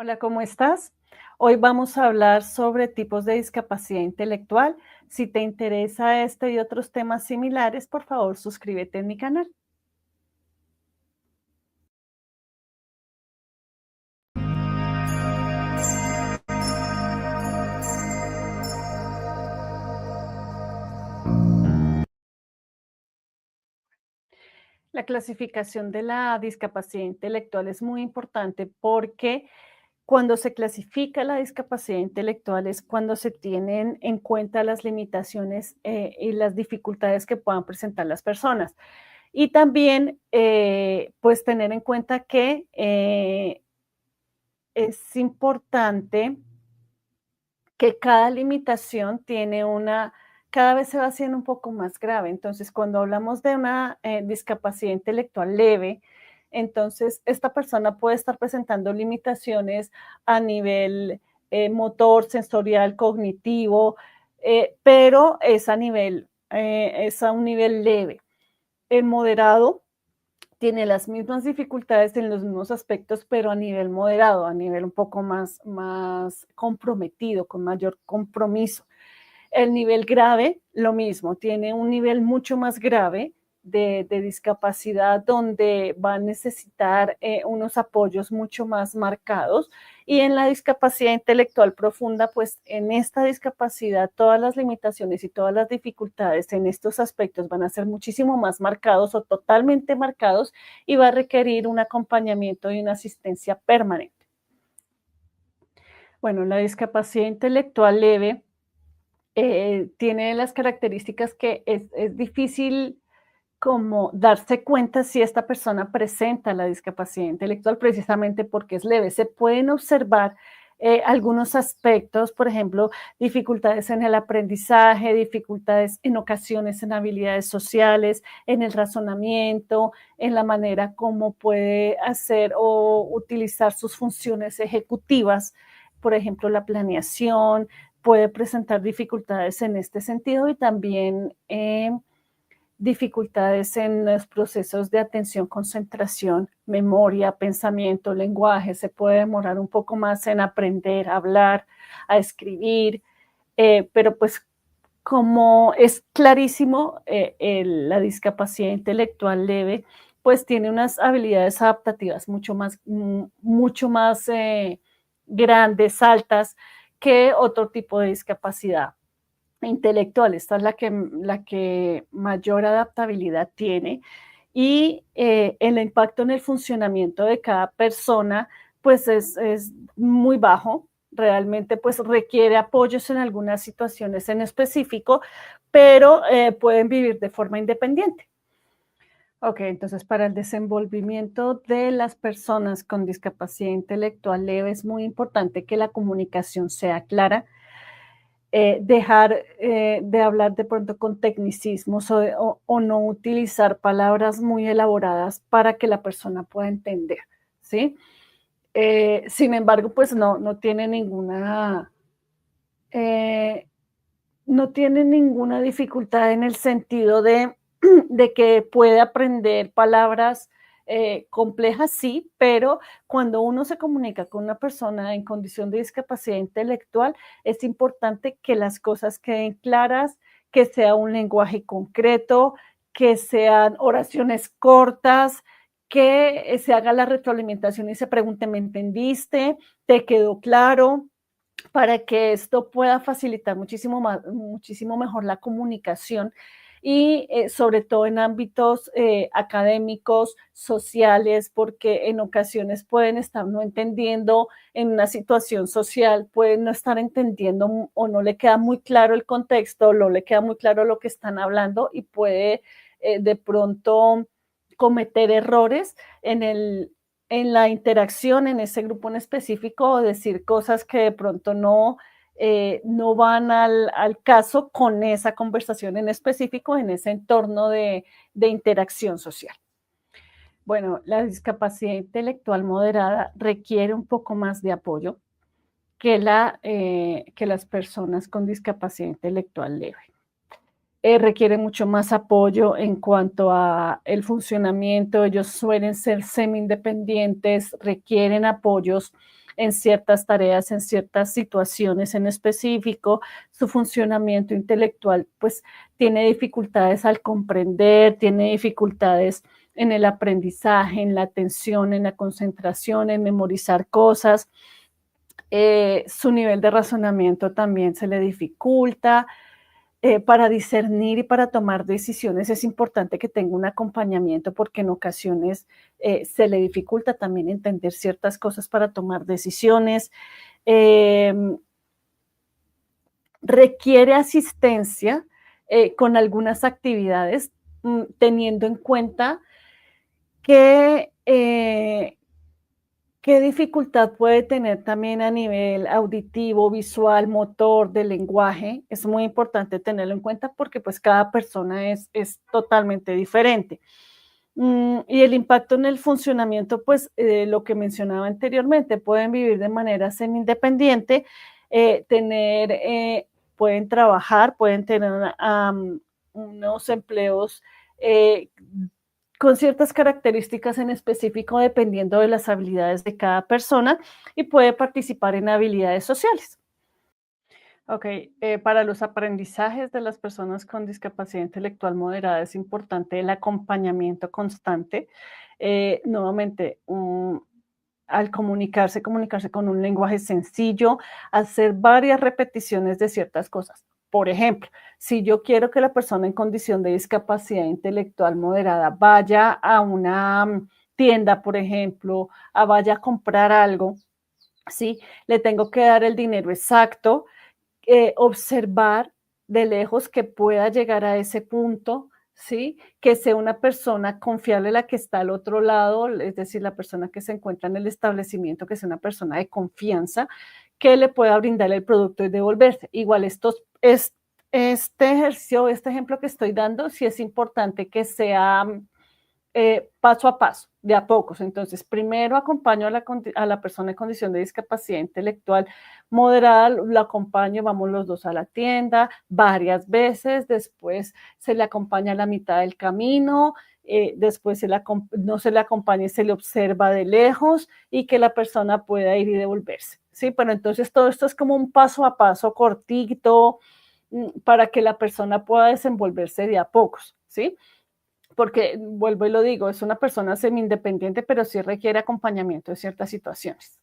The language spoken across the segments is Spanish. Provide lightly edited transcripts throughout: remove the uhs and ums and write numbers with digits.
Hola, ¿cómo estás? Hoy vamos a hablar sobre tipos de discapacidad intelectual. Si te interesa este y otros temas similares, por favor, suscríbete en mi canal. La clasificación de la discapacidad intelectual es muy importante porque cuando se clasifica la discapacidad intelectual es cuando se tienen en cuenta las limitaciones y las dificultades que puedan presentar las personas. Y también, pues, tener en cuenta que es importante que cada limitación tiene cada vez se va haciendo un poco más grave. Entonces, cuando hablamos de una discapacidad intelectual leve, entonces esta persona puede estar presentando limitaciones a nivel motor, sensorial, cognitivo, pero es a un nivel leve. El moderado tiene las mismas dificultades en los mismos aspectos, pero a nivel moderado, a nivel un poco más comprometido, con mayor compromiso. El nivel grave, lo mismo, tiene un nivel mucho más grave de discapacidad donde va a necesitar unos apoyos mucho más marcados. Y en la discapacidad intelectual profunda, pues en esta discapacidad todas las limitaciones y todas las dificultades en estos aspectos van a ser muchísimo más marcados o totalmente marcados y va a requerir un acompañamiento y una asistencia permanente. Bueno, la discapacidad intelectual leve tiene las características que es difícil como darse cuenta si esta persona presenta la discapacidad intelectual precisamente porque es leve. Se pueden observar algunos aspectos, por ejemplo, dificultades en el aprendizaje, dificultades en ocasiones en habilidades sociales, en el razonamiento, en la manera como puede hacer o utilizar sus funciones ejecutivas, por ejemplo, la planeación, puede presentar dificultades en este sentido y también dificultades en los procesos de atención, concentración, memoria, pensamiento, lenguaje. Se puede demorar un poco más en aprender a hablar, a escribir, pero pues como es clarísimo, la discapacidad intelectual leve, pues tiene unas habilidades adaptativas mucho más grandes, altas, que otro tipo de discapacidad intelectual. Esta es la que mayor adaptabilidad tiene y el impacto en el funcionamiento de cada persona pues es muy bajo. Realmente pues requiere apoyos en algunas situaciones en específico, pero pueden vivir de forma independiente. Ok, entonces para el desenvolvimiento de las personas con discapacidad intelectual leve es muy importante que la comunicación sea clara, dejar de hablar de pronto con tecnicismos o no utilizar palabras muy elaboradas para que la persona pueda entender, ¿sí? Sin embargo, pues no tiene eh, no tiene ninguna dificultad en el sentido de que puede aprender palabras complejas, sí, pero cuando uno se comunica con una persona en condición de discapacidad intelectual, es importante que las cosas queden claras, que sea un lenguaje concreto, que sean oraciones cortas, que se haga la retroalimentación y se pregunte, ¿me entendiste? ¿Te quedó claro? Para que esto pueda facilitar muchísimo mejor la comunicación y sobre todo en ámbitos académicos, sociales, porque en ocasiones pueden estar no entendiendo en una situación social, pueden no estar entendiendo o no le queda muy claro el contexto, o no le queda muy claro lo que están hablando y puede de pronto cometer errores en en la interacción en ese grupo en específico o decir cosas que de pronto no van al caso con esa conversación en específico, en ese entorno de interacción social. Bueno, la discapacidad intelectual moderada requiere un poco más de apoyo que las personas con discapacidad intelectual leve. Requiere mucho más apoyo en cuanto a el funcionamiento. Ellos suelen ser semi-independientes, requieren apoyos en ciertas tareas, en ciertas situaciones en específico, su funcionamiento intelectual pues tiene dificultades al comprender, tiene dificultades en el aprendizaje, en la atención, en la concentración, en memorizar cosas. Su nivel de razonamiento también se le dificulta. Para discernir y para tomar decisiones es importante que tenga un acompañamiento porque en ocasiones se le dificulta también entender ciertas cosas para tomar decisiones. Em, Requiere asistencia con algunas actividades, teniendo en cuenta que ¿qué dificultad puede tener también a nivel auditivo, visual, motor, de lenguaje? Es muy importante tenerlo en cuenta porque pues cada persona es totalmente diferente. Y el impacto en el funcionamiento, pues lo que mencionaba anteriormente, pueden vivir de manera semi-independiente, tener, pueden trabajar, pueden tener unos empleos eh, con ciertas características en específico dependiendo de las habilidades de cada persona y puede participar en habilidades sociales. Ok, para los aprendizajes de las personas con discapacidad intelectual moderada es importante el acompañamiento constante. Nuevamente, al comunicarse con un lenguaje sencillo, hacer varias repeticiones de ciertas cosas. Por ejemplo, si yo quiero que la persona en condición de discapacidad intelectual moderada vaya a una tienda, por ejemplo, vaya a comprar algo, ¿sí? Le tengo que dar el dinero exacto, observar de lejos que pueda llegar a ese punto, ¿sí? Que sea una persona confiable la que está al otro lado, es decir, la persona que se encuentra en el establecimiento, que sea una persona de confianza, que le pueda brindar el producto y devolverse. Igual este ejercicio, este ejemplo que estoy dando, sí es importante que sea paso a paso, de a pocos. Entonces, primero acompaño a la persona en condición de discapacidad intelectual moderada, la acompaño, vamos los dos a la tienda varias veces, después se le acompaña a la mitad del camino, después no se le acompaña y se le observa de lejos y que la persona pueda ir y devolverse. Sí, pero entonces todo esto es como un paso a paso cortito para que la persona pueda desenvolverse de a pocos, ¿sí? Porque vuelvo y lo digo, es una persona semi-independiente, pero sí requiere acompañamiento en ciertas situaciones.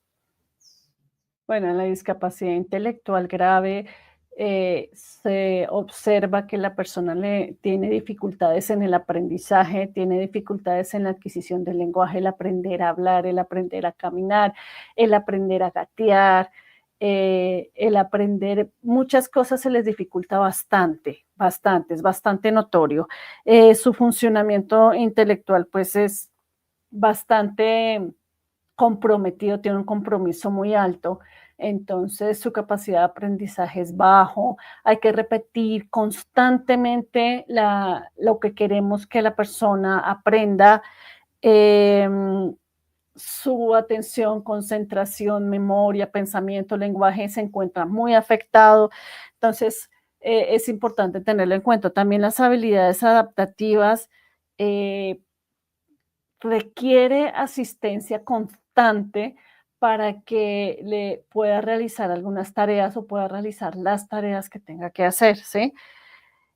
Bueno, en la discapacidad intelectual grave se observa que la persona tiene dificultades en el aprendizaje, tiene dificultades en la adquisición del lenguaje, el aprender a hablar, el aprender a caminar, el aprender a gatear, el aprender, muchas cosas se les dificulta bastante, bastante, es bastante notorio. Su funcionamiento intelectual pues es bastante comprometido, tiene un compromiso muy alto, entonces su capacidad de aprendizaje es bajo, hay que repetir constantemente lo que queremos que la persona aprenda, eh, su atención, concentración, memoria, pensamiento, lenguaje se encuentra muy afectado, entonces es importante tenerlo en cuenta. También las habilidades adaptativas, eh, requiere asistencia constante para que le pueda realizar algunas tareas o pueda realizar las tareas que tenga que hacer, ¿sí?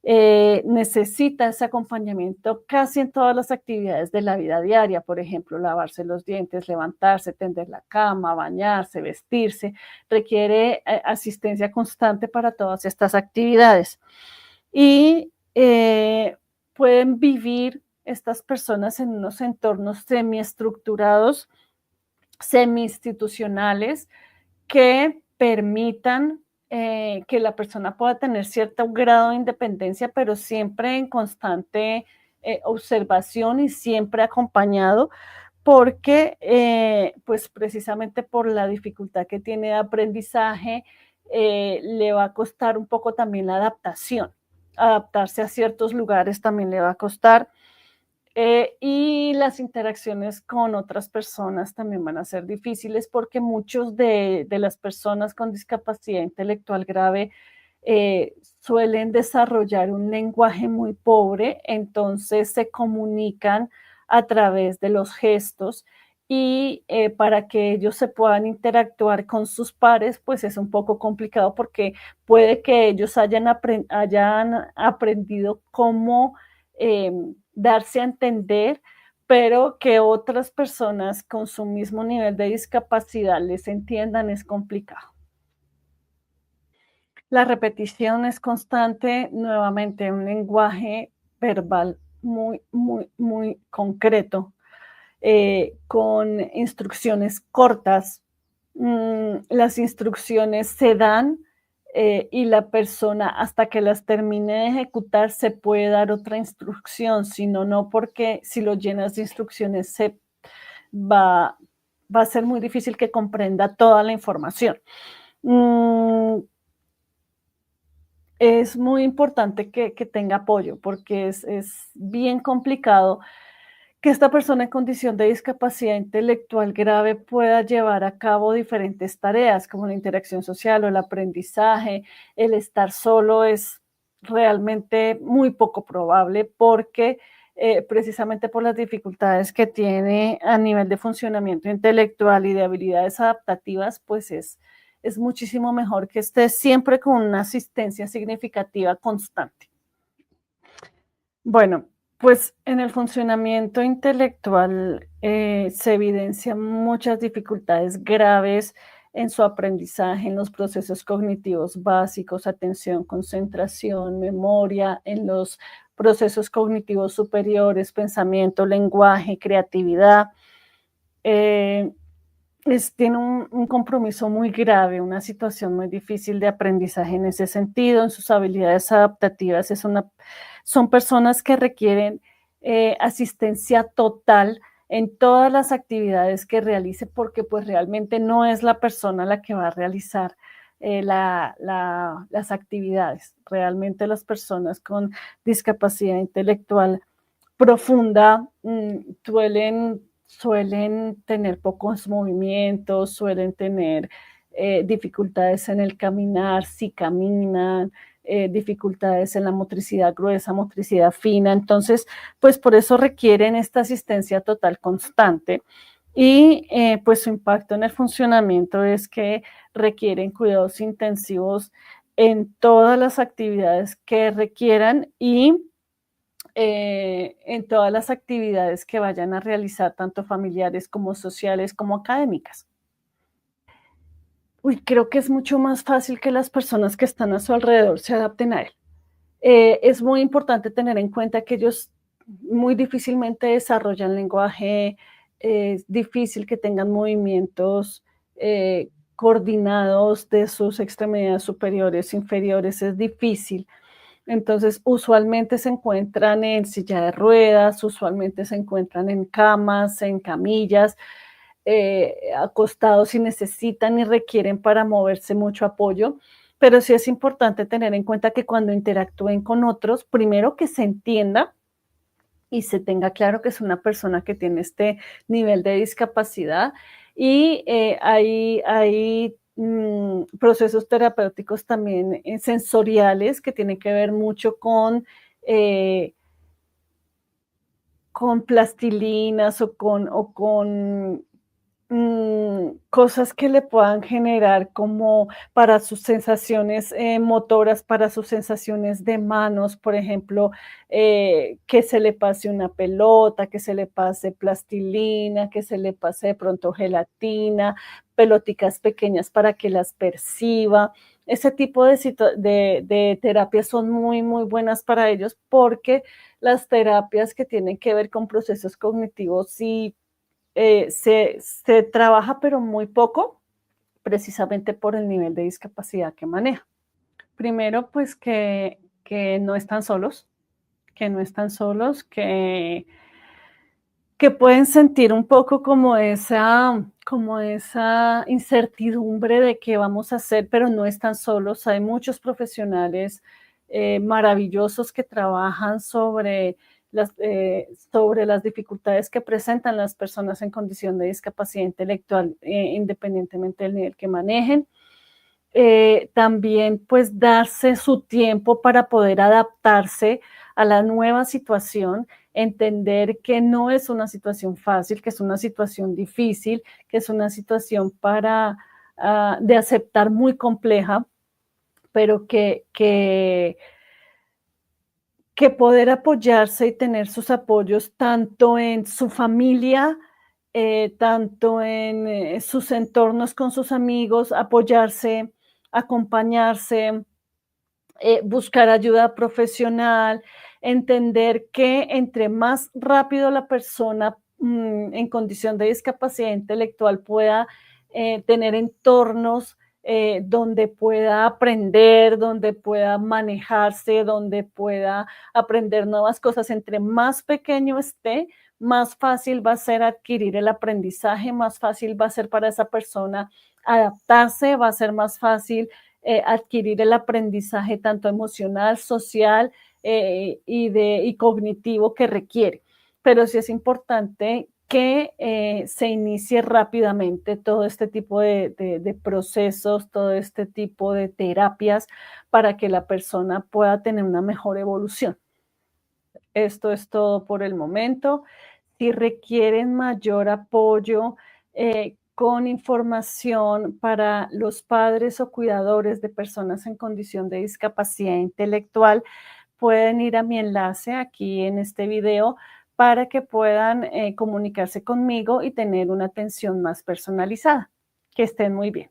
Necesita ese acompañamiento casi en todas las actividades de la vida diaria, por ejemplo, lavarse los dientes, levantarse, tender la cama, bañarse, vestirse, requiere asistencia constante para todas estas actividades. Y pueden vivir estas personas en unos entornos semiestructurados, semi-institucionales, que permitan que la persona pueda tener cierto grado de independencia, pero siempre en constante observación y siempre acompañado, porque pues precisamente por la dificultad que tiene de aprendizaje, le va a costar un poco también la adaptación. Adaptarse a ciertos lugares también le va a costar. Y las interacciones con otras personas también van a ser difíciles porque muchos de las personas con discapacidad intelectual grave suelen desarrollar un lenguaje muy pobre, entonces se comunican a través de los gestos y para que ellos se puedan interactuar con sus pares, pues es un poco complicado porque puede que ellos hayan aprendido cómo darse a entender, pero que otras personas con su mismo nivel de discapacidad les entiendan es complicado. La repetición es constante, nuevamente un lenguaje verbal muy, muy, muy concreto, con instrucciones cortas. Las instrucciones se dan y la persona hasta que las termine de ejecutar se puede dar otra instrucción, sino no porque si lo llenas de instrucciones va, va a ser muy difícil que comprenda toda la información. Mm, es muy importante que tenga apoyo porque es bien complicado que esta persona en condición de discapacidad intelectual grave pueda llevar a cabo diferentes tareas como la interacción social o el aprendizaje. El estar solo es realmente muy poco probable porque precisamente por las dificultades que tiene a nivel de funcionamiento intelectual y de habilidades adaptativas, pues es muchísimo mejor que esté siempre con una asistencia significativa constante. Bueno, pues en el funcionamiento intelectual se evidencian muchas dificultades graves en su aprendizaje, en los procesos cognitivos básicos, atención, concentración, memoria, en los procesos cognitivos superiores, pensamiento, lenguaje, creatividad. Eh, tiene un compromiso muy grave, una situación muy difícil de aprendizaje en ese sentido, en sus habilidades adaptativas. Son personas que requieren asistencia total en todas las actividades que realice, porque pues realmente no es la persona la que va a realizar las actividades. Realmente las personas con discapacidad intelectual profunda, suelen tener pocos movimientos, suelen tener dificultades en el caminar, si caminan, dificultades en la motricidad gruesa, motricidad fina. Entonces, pues por eso requieren esta asistencia total constante. Y pues su impacto en el funcionamiento es que requieren cuidados intensivos en todas las actividades que requieran y en todas las actividades que vayan a realizar, tanto familiares como sociales como académicas. Uy, creo que es mucho más fácil que las personas que están a su alrededor se adapten a él. Es muy importante tener en cuenta que ellos muy difícilmente desarrollan lenguaje, es difícil que tengan movimientos coordinados de sus extremidades superiores, inferiores, es difícil. Entonces, usualmente se encuentran en silla de ruedas, usualmente se encuentran en camas, en camillas, acostados y necesitan y requieren para moverse mucho apoyo. Pero sí es importante tener en cuenta que cuando interactúen con otros, primero que se entienda y se tenga claro que es una persona que tiene este nivel de discapacidad y hay procesos terapéuticos también sensoriales que tienen que ver mucho eh, con plastilinas o con cosas que le puedan generar como para sus sensaciones motoras, para sus sensaciones de manos, por ejemplo, que se le pase una pelota, que se le pase plastilina, que se le pase de pronto gelatina, peloticas pequeñas para que las perciba. Ese tipo de terapias son muy, muy buenas para ellos porque las terapias que tienen que ver con procesos cognitivos sí se trabaja, pero muy poco, precisamente por el nivel de discapacidad que maneja. Primero, pues que no están solos, que no están solos, que pueden sentir un poco como esa incertidumbre de qué vamos a hacer, pero no están solos. Hay muchos profesionales maravillosos que trabajan sobre las dificultades que presentan las personas en condición de discapacidad intelectual, independientemente del nivel que manejen. También pues darse su tiempo para poder adaptarse a la nueva situación entender que no es una situación fácil, que es una situación difícil, que es una situación de aceptar muy compleja, pero que poder apoyarse y tener sus apoyos tanto en su familia, tanto en sus entornos con sus amigos, apoyarse, acompañarse, buscar ayuda profesional, entender que entre más rápido la persona en condición de discapacidad intelectual pueda tener entornos donde pueda aprender, donde pueda manejarse, donde pueda aprender nuevas cosas, entre más pequeño esté, más fácil va a ser adquirir el aprendizaje, más fácil va a ser para esa persona adaptarse, va a ser más fácil adquirir el aprendizaje tanto emocional, social y cognitivo que requiere. Pero sí es importante que se inicie rápidamente todo este tipo de procesos, todo este tipo de terapias para que la persona pueda tener una mejor evolución. Esto es todo por el momento. Si requieren mayor apoyo con información para los padres o cuidadores de personas en condición de discapacidad intelectual, pueden ir a mi enlace aquí en este video para que puedan comunicarse conmigo y tener una atención más personalizada. Que estén muy bien.